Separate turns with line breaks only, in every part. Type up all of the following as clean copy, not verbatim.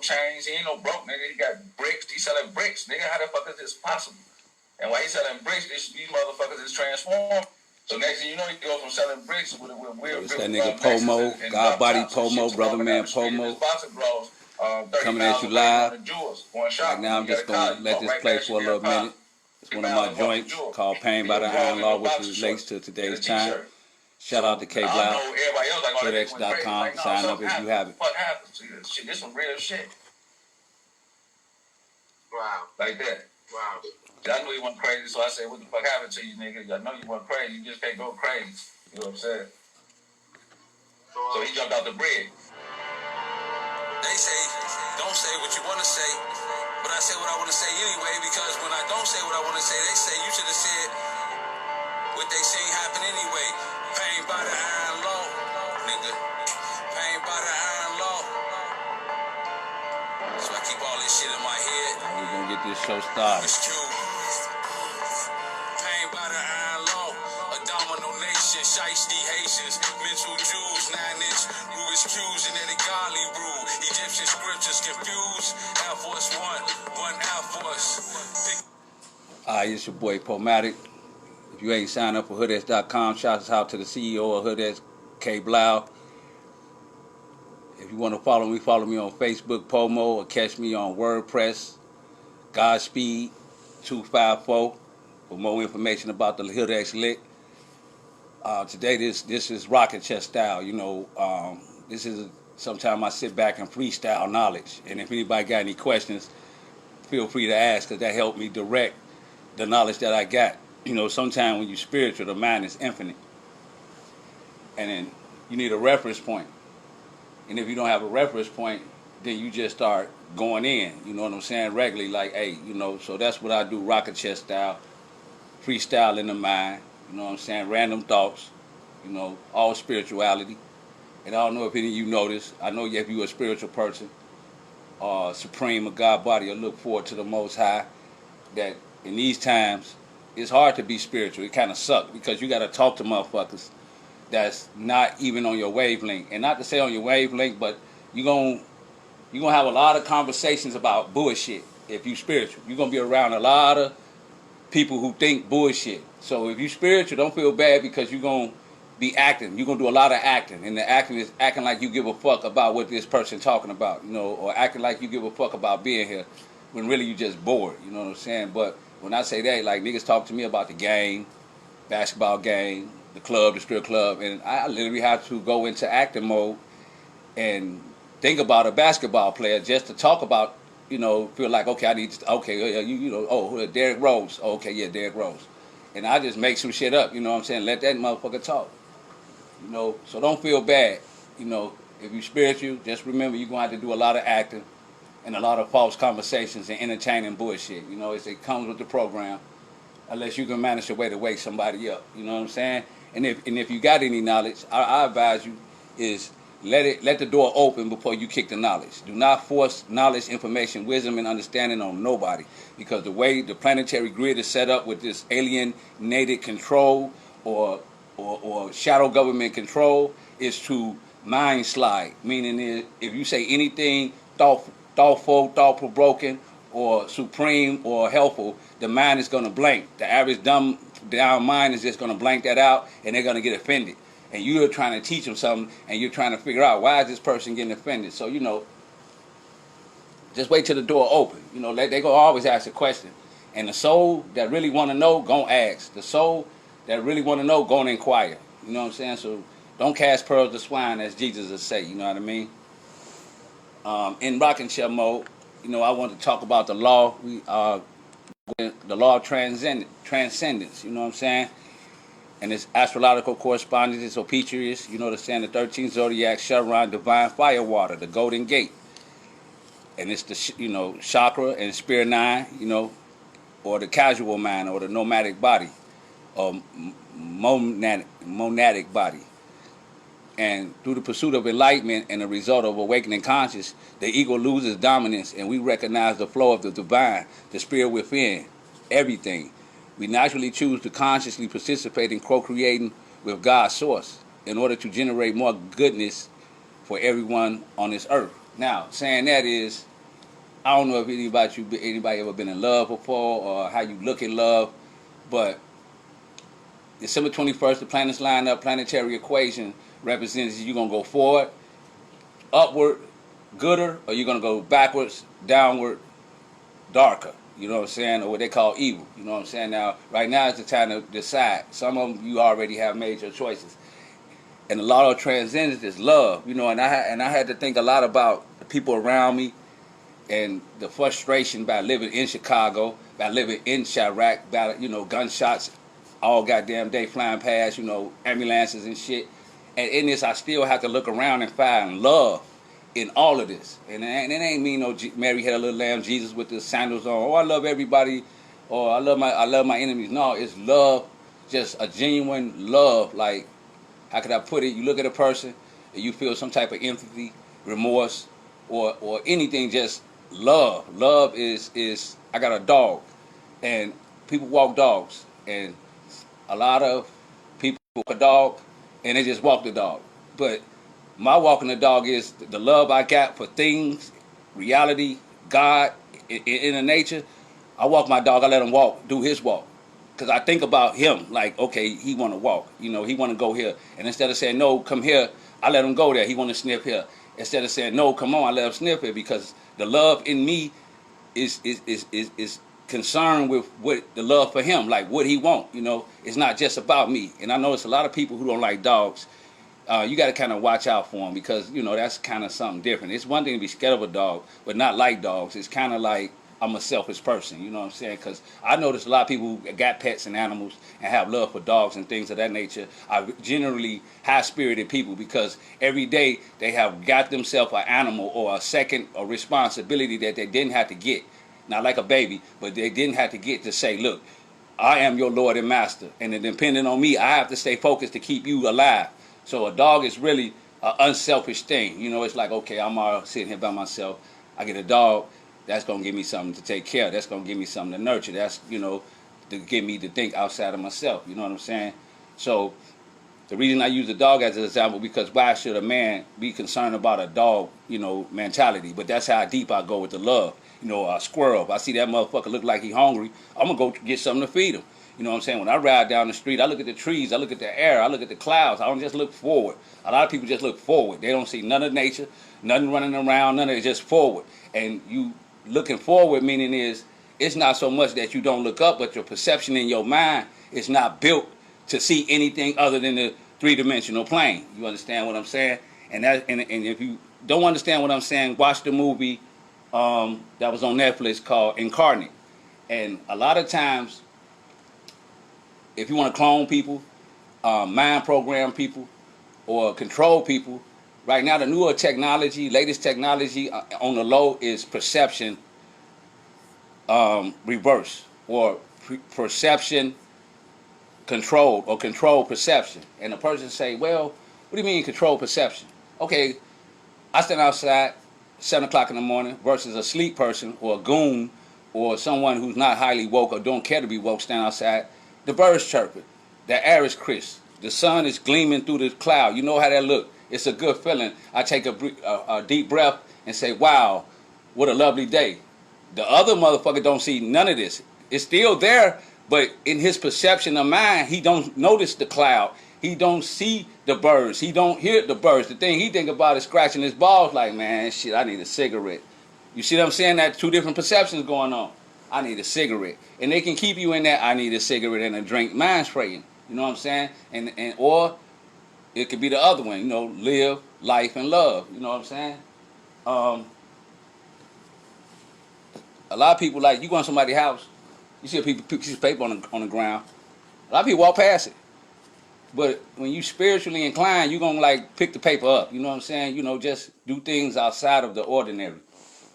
chains. He ain't no broke nigga. He got bricks. He selling bricks. Nigga, how the fuck is this possible? And while he's selling bricks, these motherfuckers is transformed. So next thing you know, he go from selling bricks with weird.
It's that nigga Pomo, God Body Pomo, Brother Man Pomo. Coming at you live. Right now I'm just going to let this play for a little minute. It's one of my joints called Pain by the Iron Law, which relates to today's time. Shout out to K Blau, FedEx.com. Sign up if you have it.
What happens to you? Shit, this some real shit. Wow. Like that. Wow. I knew you went crazy, so I said, what the fuck happened to you, nigga? I know you went crazy. You just can't go crazy. You know what I'm saying? So he jumped out the bridge. They say, don't say what you want to say, but I say what I want to say anyway, because when I don't say what I want to say, they say you should have said what they seen happen anyway. Pain by the iron law, nigga. Pain by the iron law. So I keep all this shit in my head.
We're going to get this show started.
It's true. Pain by the iron law. A domino nation, shiesty Haitians, mental Jews, 9-inch Rubik's Cubes, and then the godly brew. Egyptian scriptures confused. Air Force One Air Force.
It's your boy Pomatic. If you ain't signed up for hoodex.com, shout out to the CEO of Hoodex, K Blau. If you want to follow me on Facebook, Pomo, or catch me on WordPress, Godspeed 254 for more information about the Hoodex Lick. Today, this is rocket chest style. You know, this is sometimes I sit back and freestyle knowledge. And if anybody got any questions, feel free to ask, because that helped me direct the knowledge that I got. You know, sometimes when you're spiritual, the mind is infinite. And then you need a reference point. And if you don't have a reference point, then you just start going in. You know what I'm saying? Regularly, like, hey, you know, so that's what I do, rocket chest style, freestyle in the mind. You know what I'm saying? Random thoughts, you know, all spirituality. And I don't know if any of you know this. I know if you're a spiritual person, supreme, a God body, or look forward to the Most High, that in these times, it's hard to be spiritual. It kind of sucks because you got to talk to motherfuckers that's not even on your wavelength. And not to say on your wavelength, but you're gonna have a lot of conversations about bullshit if you spiritual. You're going to be around a lot of people who think bullshit. So if you spiritual, don't feel bad, because you're going to be acting. You're going to do a lot of acting. And the acting is acting like you give a fuck about what this person talking about, you know, or acting like you give a fuck about being here when really you just bored. You know what I'm saying? But when I say that, like, niggas talk to me about the game, basketball game, the club, the strip club, and I literally have to go into acting mode and think about a basketball player just to talk about, you know, feel like, okay, I need to, okay, you know, oh, Derrick Rose. Oh, okay, yeah, Derrick Rose. And I just make some shit up, you know what I'm saying? Let that motherfucker talk. You know, so don't feel bad. You know, if you spiritual, just remember you're going to have to do a lot of acting and a lot of false conversations and entertaining bullshit. You know, it comes with the program, unless you can manage your way to wake somebody up. You know what I'm saying? And if you got any knowledge, I advise you is let the door open before you kick the knowledge. Do not force knowledge, information, wisdom, and understanding on nobody, because the way the planetary grid is set up with this alienated control or shadow government control is to mind slide. Meaning, if you say anything thoughtful, thought-provoking, or supreme or helpful, the mind is going to blank. The average dumb down mind is just going to blank that out, and they're going to get offended. And you're trying to teach them something, and you're trying to figure out, why is this person getting offended? So, you know, just wait till the door open. You know, they going to always ask a question. And the soul that really want to know, going to ask. The soul that really want to know, going to inquire. You know what I'm saying? So don't cast pearls to swine, as Jesus would say. You know what I mean? In rocking chair mode, you know, I want to talk about the law. The law of transcendence. You know what I'm saying? And its astrological correspondence is Ophiuchus, you know what I'm saying, the 13th zodiac, Charon, divine fire water, the golden gate. And it's the, you know, chakra and spirit nine, you know, or the casual mind, or the nomadic body, or monadic body. And through the pursuit of enlightenment and the result of awakening conscious, the ego loses dominance, and we recognize the flow of the divine, the spirit within, everything. We naturally choose to consciously participate in co-creating with God's source in order to generate more goodness for everyone on this earth. Now, saying that is, I don't know if anybody ever been in love before or how you look in love, but December 21st, the planets line up. Planetary equation represents you gonna go forward, upward, gooder, or you're gonna go backwards, downward, darker. You know what I'm saying, or what they call evil. You know what I'm saying. Now, right now is the time to decide. Some of them you already have made your choices, and a lot of transcendence is love. You know, and I had to think a lot about the people around me and the frustration by living in Chicago, by living in Chirac, by gunshots all goddamn day flying past, ambulances and shit. And in this, I still have to look around and find love in all of this. And it ain't mean no Mary had a little lamb Jesus with the sandals on. Oh, I love everybody, or I love my enemies. No, it's love, just a genuine love. Like, how could I put it? You look at a person and you feel some type of empathy, remorse, or anything. Just love. Love is. I got a dog, and people walk dogs, and a lot of people walk a dog, and they just walk the dog. But my walking the dog is the love I got for things, reality, God, in the nature. I walk my dog. I let him walk, do his walk. Because I think about him, like, okay, he want to walk. He want to go here. And instead of saying, no, come here, I let him go there. He want to sniff here. Instead of saying, no, come on, I let him sniff here. Because the love in me is concerned with what the love for him, like what he want. It's not just about me. And I know it's a lot of people who don't like dogs. You got to kind of watch out for them because, that's kind of something different. It's one thing to be scared of a dog, but not like dogs. It's kind of like I'm a selfish person, you know what I'm saying? Because I notice a lot of people who got pets and animals and have love for dogs and things of that nature are generally high-spirited people because every day they have got themselves an animal or a second or responsibility that they didn't have to get. Not like a baby, but they didn't have to get to say, look, I am your Lord and Master, and depending on me, I have to stay focused to keep you alive. So a dog is really an unselfish thing. It's like, okay, I'm all sitting here by myself. I get a dog, that's going to give me something to take care of. That's going to give me something to nurture. That's, to get me to think outside of myself. You know what I'm saying? So the reason I use the dog as an example because why should a man be concerned about a dog, mentality? But that's how deep I go with the love. A squirrel, if I see that motherfucker look like he hungry, I'm going to go get something to feed him. You know what I'm saying? When I ride down the street, I look at the trees, I look at the air, I look at the clouds. I don't just look forward. A lot of people just look forward. They don't see none of nature, nothing running around, none of it, just forward. And you looking forward meaning is it's not so much that you don't look up, but your perception in your mind is not built to see anything other than the three-dimensional plane. You understand what I'm saying? And if you don't understand what I'm saying, watch the movie that was on Netflix called Incarnate. And a lot of times, if you want to clone people, mind program people, or control people, right now the newer technology, latest technology on the low is perception reverse or perception controlled or control perception. And the person say, well, what do you mean control perception? Okay, I stand outside 7 o'clock in the morning versus a sleep person or a goon or someone who's not highly woke or don't care to be woke stand outside. The birds chirping. The air is crisp. The sun is gleaming through the cloud. You know how that look. It's a good feeling. I take a deep breath and say, wow, what a lovely day. The other motherfucker don't see none of this. It's still there, but in his perception of mind, he don't notice the cloud. He don't see the birds. He don't hear the birds. The thing he think about is scratching his balls like, man, shit, I need a cigarette. You see what I'm saying? That two different perceptions going on. I need a cigarette. And they can keep you in that, I need a cigarette and a drink, mind spraying. You know what I'm saying? And or it could be the other one, live, life, and love. You know what I'm saying? A lot of people, like, you go in somebody's house, you see a piece of paper on the ground. A lot of people walk past it. But when you spiritually inclined, you're going to, like, pick the paper up. You know what I'm saying? Just do things outside of the ordinary.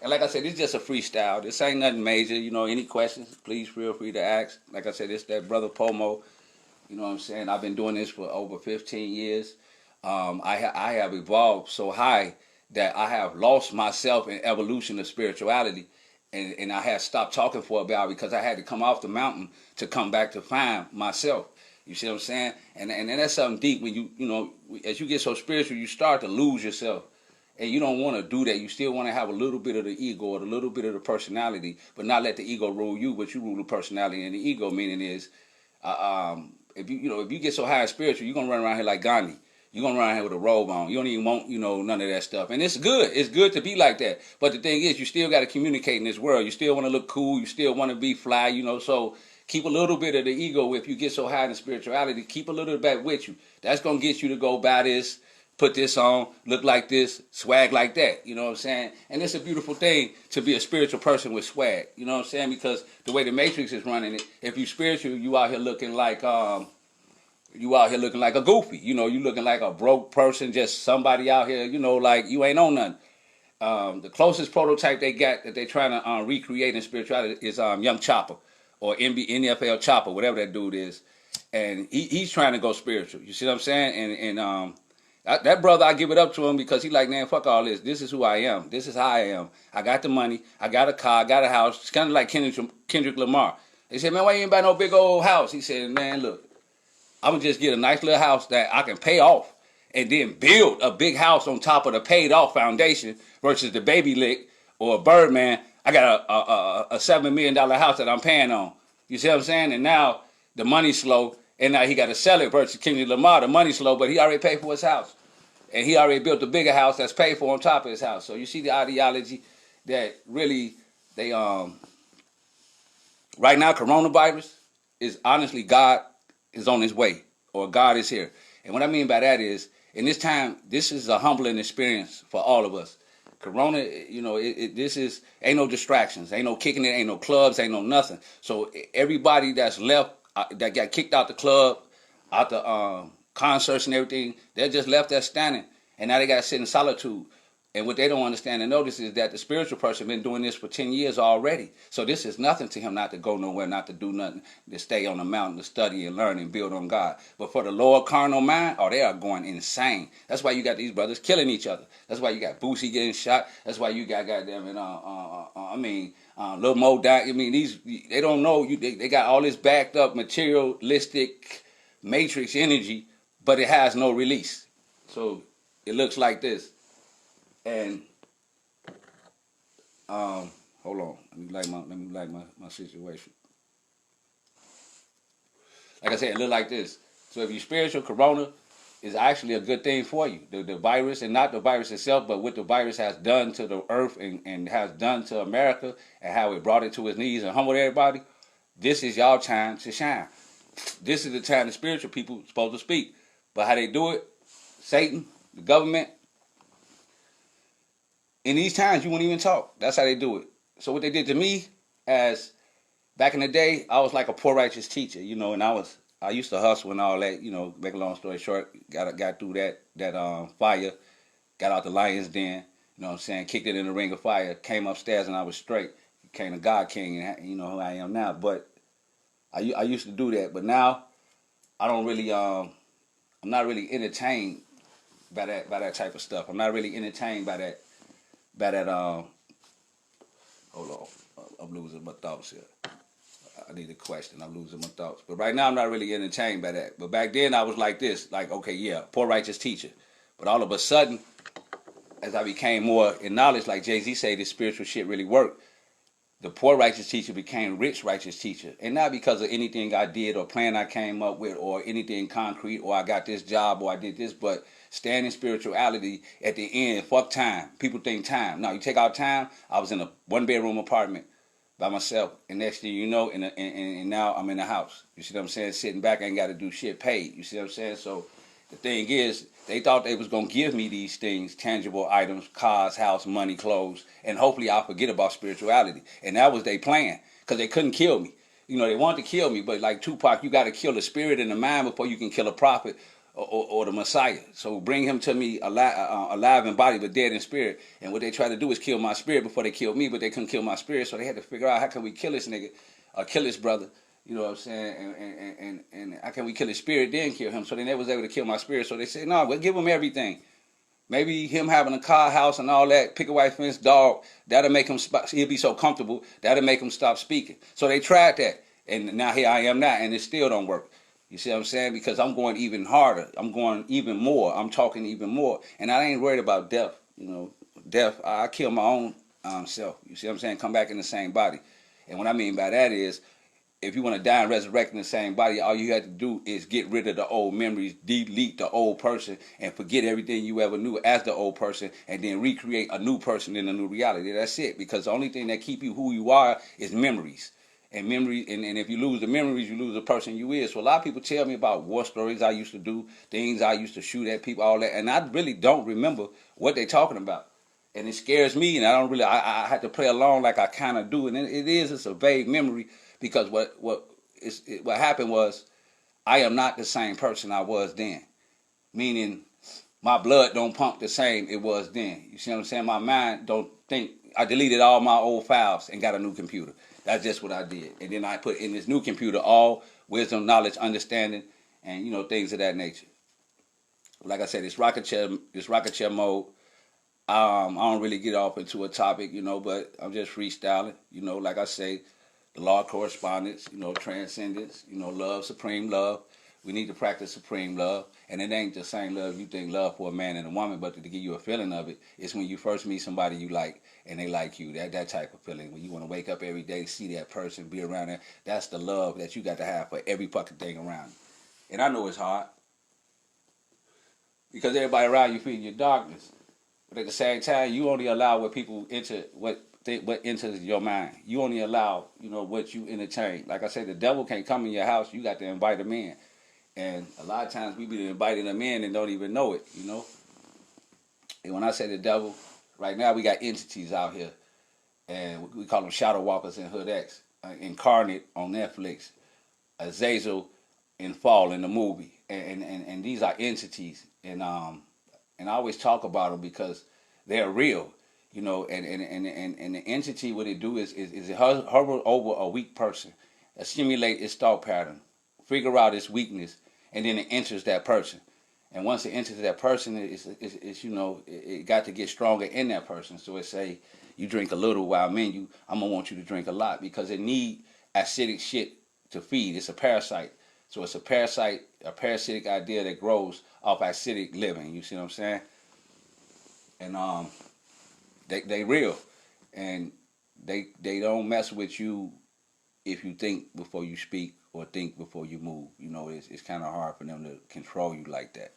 And like I said, this is just a freestyle. This ain't nothing major. Any questions, please feel free to ask. Like I said, it's that brother Pomo. You know what I'm saying? I've been doing this for over 15 years. I have evolved so high that I have lost myself in evolution of spirituality. And I had stopped talking for a while because I had to come off the mountain to come back to find myself. You see what I'm saying? And that's something deep when as you get so spiritual, you start to lose yourself. And you don't want to do that. You still want to have a little bit of the ego or a little bit of the personality, but not let the ego rule you, but you rule the personality. And the ego meaning is, if you get so high in spiritual, you're gonna run around here like Gandhi. You're gonna run around here with a robe on. You don't even want, none of that stuff. And it's good. It's good to be like that. But the thing is, you still got to communicate in this world. You still want to look cool. You still want to be fly. So keep a little bit of the ego. If you get so high in spirituality, keep a little bit with you. That's gonna get you to go buy this, put this on, look like this, swag like that. You know what I'm saying? And it's a beautiful thing to be a spiritual person with swag. You know what I'm saying? Because the way the Matrix is running it, if you spiritual, you out here looking like a goofy. You looking like a broke person, just somebody out here, like you ain't on nothing. The closest prototype they got that they trying to recreate in spirituality is Young Chopper or NFL Chopper, whatever that dude is. And he's trying to go spiritual. You see what I'm saying? And that brother, I give it up to him because he like, man, fuck all this. This is who I am. This is how I am. I got the money. I got a car. I got a house. It's kind of like Kendrick Lamar. They said, man, why you ain't buy no big old house? He said, man, look, I'm going to just get a nice little house that I can pay off and then build a big house on top of the paid off foundation versus the baby lick or a Birdman. I got a $7 million house that I'm paying on. You see what I'm saying? And now the money's slow, and now he got to sell it versus Kendrick Lamar. The money's slow, but he already paid for his house. And he already built a bigger house that's paid for on top of his house. So you see the ideology that really they right now coronavirus is honestly God is on his way or God is here. And what I mean by that is in this time, this is a humbling experience for all of us. Corona, this is ain't no distractions, ain't no kicking it, ain't no clubs, ain't no nothing. So everybody that's left that got kicked out the club, out the concerts and everything, they're just left there standing, and now they got to sit in solitude. And what they don't understand and notice is that the spiritual person been doing this for 10 years already. So this is nothing to him not to go nowhere, not to do nothing, to stay on the mountain, to study and learn and build on God. But for the lower carnal mind, they are going insane. That's why you got these brothers killing each other. That's why you got Boosie getting shot. That's why you got goddamn Lil Mo down. They don't know they got all this backed up materialistic matrix energy, but it has no release. So it looks like this. And hold on, let me like my situation. Like I said, it look like this. So if you're spiritual, corona is actually a good thing for you. The virus, and not the virus itself, but what the virus has done to the earth and has done to America and how it brought it to its knees and humbled everybody. This is y'all time to shine. This is the time the spiritual people supposed to speak. But how they do it, Satan, the government, in these times, you won't even talk. That's how they do it. So what they did to me, as back in the day, I was like a poor righteous teacher, and I used to hustle and all that, make a long story short, got through that fire, got out the lion's den, you know what I'm saying, kicked it in the ring of fire, came upstairs and I was straight, became a God King, and you know who I am now. But I used to do that, but now I don't really, I'm not really entertained by that type of stuff. I'm not really entertained by that. Hold on, I'm losing my thoughts here. I need a question. I'm losing my thoughts. But right now, I'm not really entertained by that. But back then, I was like this, like, okay, yeah, poor righteous teacher. But all of a sudden, as I became more in knowledge, like Jay-Z say, this spiritual shit really worked. The poor righteous teacher became rich righteous teacher. And not because of anything I did or plan I came up with or anything concrete or I got this job or I did this, but stand in spirituality at the end. Fuck time. People think time. Now, you take out time, I was in a one-bedroom apartment by myself. And next thing you know, and now I'm in a house. You see what I'm saying? Sitting back, I ain't got to do shit paid. You see what I'm saying? So the thing is, they thought they was going to give me these things, tangible items, cars, house, money, clothes, and hopefully I'll forget about spirituality. And that was their plan, because they couldn't kill me. They wanted to kill me, but like Tupac, you got to kill the spirit and the mind before you can kill a prophet or the Messiah. So bring him to me alive in body, but dead in spirit. And what they try to do is kill my spirit before they kill me, but they couldn't kill my spirit, so they had to figure out how can we kill this nigga, or kill this brother. You know what I'm saying? And how can we kill his spirit, then kill him? So they never was able to kill my spirit. So they said, no, we'll give him everything. Maybe him having a car, house, and all that, pick a white fence, dog, that'll make him, he'll be so comfortable, that'll make him stop speaking. So they tried that. And now here I am now, and it still don't work. You see what I'm saying? Because I'm going even harder. I'm going even more. I'm talking even more. And I ain't worried about death. death, I kill my own self. You see what I'm saying? Come back in the same body. And what I mean by that is, if you want to die and resurrect in the same body, all you have to do is get rid of the old memories, delete the old person, and forget everything you ever knew as the old person, and then recreate a new person in a new reality. That's it. Because the only thing that keep you who you are is memories. And memory, and if you lose the memories, you lose the person you is. So a lot of people tell me about war stories I used to do, things I used to shoot at people, all that, and I really don't remember what they're talking about. And it scares me, and I don't really. I had to play along like I kind of do, and it's a vague memory because what happened was I am not the same person I was then. Meaning my blood don't pump the same it was then. You see what I'm saying? My mind don't think. I deleted all my old files and got a new computer. That's just what I did. And then I put in this new computer all wisdom, knowledge, understanding, and things of that nature. Like I said, it's rocket chair mode. I don't really get off into a topic, but I'm just freestyling. Like I say, the law of correspondence, transcendence, love, supreme love. We need to practice supreme love. And it ain't the same love you think love for a man and a woman, but to give you a feeling of it, it's when you first meet somebody you like and they like you. That type of feeling. When you want to wake up every day, see that person, be around them. That's the love that you got to have for every fucking thing around you. And I know it's hard because everybody around you feeding your darkness. But at the same time, you only allow what people enter, what enters your mind. You only allow, what you entertain. Like I said, the devil can't come in your house. You got to invite him in. And a lot of times we be inviting them in and don't even know it. And when I say the devil, right now we got entities out here, and we call them shadow walkers in Hood X, Incarnate on Netflix, Azazel in Fall in the movie, and these are entities, and I always talk about them because they're real, and the entity, what it do is it hover over a weak person, assimilate its thought pattern, figure out its weakness, and then it enters that person. And once it enters that person, it got to get stronger in that person. So it say you drink a little while I'm gonna want you to drink a lot because it need acidic shit to feed. It's a parasite. So it's a parasitic idea that grows off acidic living. You see what I'm saying? And they real, and they don't mess with you if you think before you speak or think before you move. It's kind of hard for them to control you like that.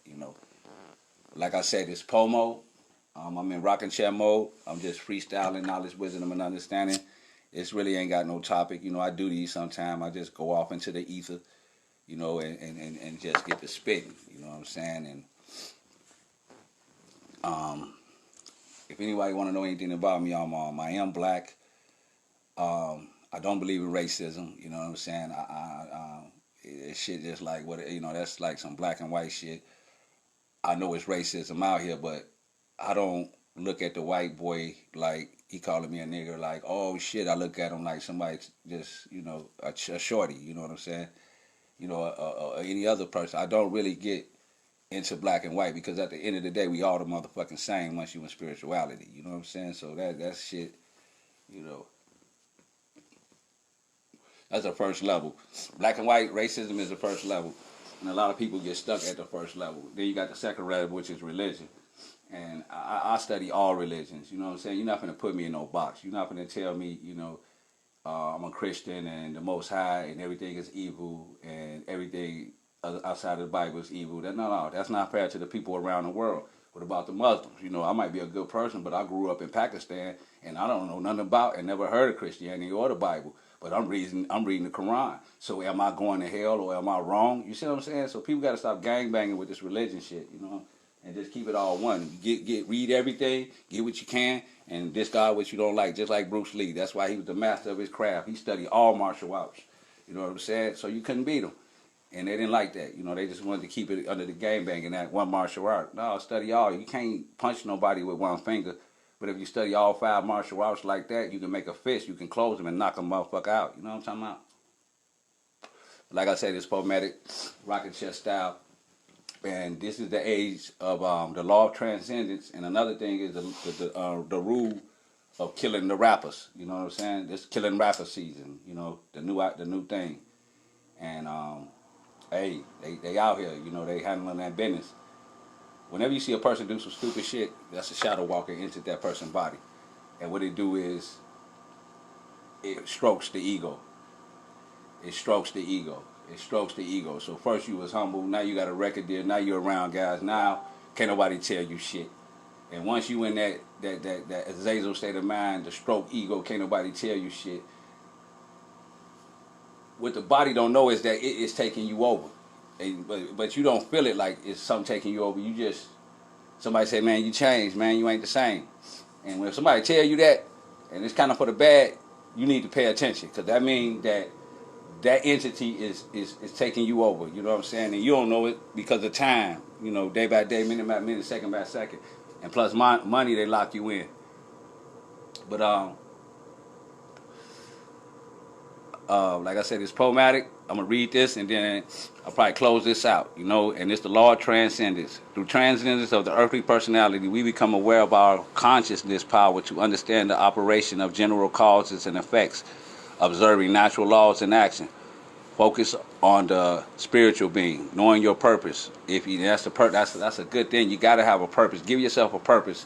Like I said, it's POMO. I'm in rocking chair mode. I'm just freestyling knowledge, wisdom, and understanding. It's really ain't got no topic. I do these sometimes. I just go off into the ether, and just get to spitting. You know what I'm saying? And if anybody want to know anything about me, I am black. I don't believe in racism. You know what I'm saying? It's shit just like what that's like some black and white shit. I know it's racism out here, but I don't look at the white boy like he calling me a nigger. Like, oh shit, I look at him like somebody just a shorty. You know what I'm saying? Any other person. I don't really get into black and white because at the end of the day, we all the motherfucking same once you in spirituality. You know what I'm saying? So that shit, you know, that's the first level. Black and white racism is the first level, and a lot of people get stuck at the first level. Then you got the second level, which is religion. And I study all religions. You know what I'm saying? You're not going to put me in no box. You're not going to tell me, I'm a Christian and the Most High and everything is evil and everything outside of the Bible is evil. No, that's not fair to the people around the world. What about the Muslims? I might be a good person, but I grew up in Pakistan and I don't know nothing about and never heard of Christianity or the Bible. But I'm reading the Quran. So am I going to hell or am I wrong? You see what I'm saying? So people got to stop gangbanging with this religion shit, and just keep it all one. Read everything, get what you can, and discard what you don't like. Just like Bruce Lee. That's why he was the master of his craft. He studied all martial arts. You know what I'm saying? So you couldn't beat him. And they didn't like that. They just wanted to keep it under the game banging that one martial art. No, study all. You can't punch nobody with one finger. But if you study all 5 martial arts like that, you can make a fist. You can close them and knock a motherfucker out. You know what I'm talking about? Like I said, it's poetic, rocket chest style. And this is the age of the law of transcendence. And another thing is the rule of killing the rappers. You know what I'm saying? This killing rapper season. The new thing. And hey, they out here. They handling that business. whenever you see a person do some stupid shit, that's a shadow walker into that person's body. And what it do is it strokes the ego. It strokes the ego. It strokes the ego. So first you was humble, now you got a record deal, now you're around guys. Now can't nobody tell you shit. And once you in that Azazel state of mind, the stroke ego, can't nobody tell you shit. What the body don't know is that it is taking you over. But you don't feel it like it's something taking you over. You just, somebody say, man, you changed, man, you ain't the same. And when somebody tell you that, and it's kind of for the bad, you need to pay attention. Because that means that entity is taking you over. You know what I'm saying? And you don't know it because of time. You know, day by day, minute by minute, second by second. And plus money, they lock you in. But like I said, it's poematic. I'm going to read this and then I'll probably close this out, you know, and it's the law of transcendence. Through transcendence of the earthly personality, we become aware of our consciousness power to understand the operation of general causes and effects, observing natural laws in action. Focus on the spiritual being, knowing your purpose. If you, that's a good thing. You got to have a purpose. Give yourself a purpose.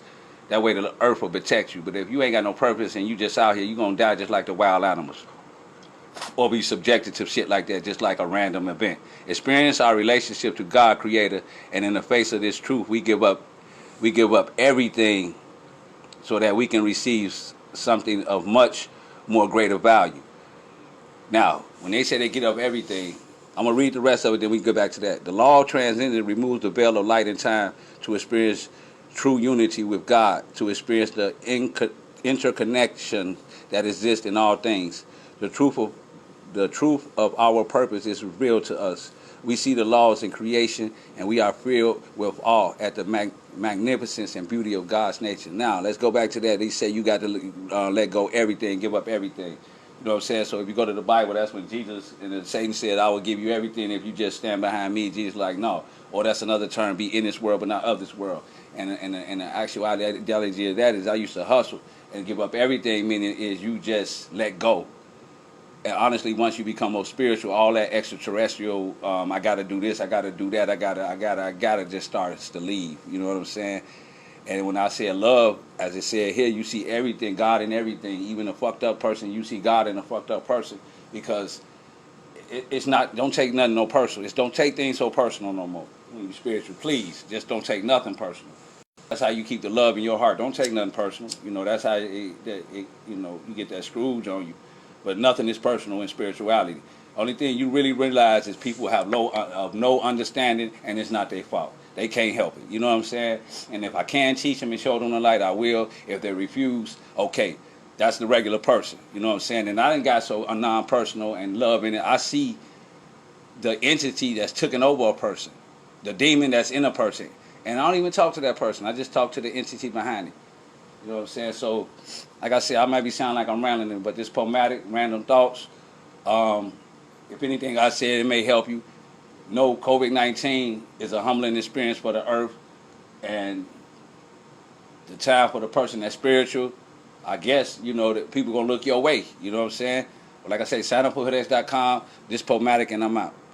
That way the earth will protect you. But if you ain't got no purpose and you just out here, you're going to die just like the wild animals. Or be subjected to shit like that, just like a random event. Experience our relationship to God, Creator, and in the face of this truth, we give up everything so that we can receive something of much more greater value. Now, when they say they get up everything, I'm going to read the rest of it, then we can go back to that. The law of transcendence removes the veil of light and time to experience true unity with God, to experience the interconnection that exists in all things. The truth of our purpose is revealed to us. We see the laws in creation, and we are filled with awe at the magnificence and beauty of God's nature. Now, let's go back to that. They say you got to let go everything, give up everything. You know what I'm saying? So if you go to the Bible, that's when Jesus and then Satan said, I will give you everything if you just stand behind me. Jesus like, no. Or that's another term, be in this world but not of this world. And the actuality of that is I used to hustle and give up everything, meaning is you just let go. And honestly, once you become more spiritual, all that extraterrestrial, I got to do this, I got to do that, I gotta just starts to leave. You know what I'm saying? And when I say love, as it said here, you see everything, God in everything. Even a fucked up person, you see God in a fucked up person, because it's not. Don't take nothing no personal. It's don't take things so personal no more. When you're spiritual, please just don't take nothing personal. That's how you keep the love in your heart. Don't take nothing personal. You know, that's how you get that Scrooge on you. But nothing is personal in spirituality. Only thing you really realize is people have no understanding, and it's not their fault. They can't help it. You know what I'm saying? And if I can teach them and show them the light, I will. If they refuse, okay, that's the regular person. You know what I'm saying? And I done got so non-personal and love in it. I see the entity that's taken over a person, the demon that's in a person. And I don't even talk to that person. I just talk to the entity behind it. You know what I'm saying? So, like I said, I might be sounding like I'm rambling, but this poematic, random thoughts, if anything I said, it may help you. No, COVID-19 is a humbling experience for the earth, and the time for the person that's spiritual, I guess, you know, that people going to look your way. You know what I'm saying? But like I say, sign up for hoodex.com, this poematic, and I'm out.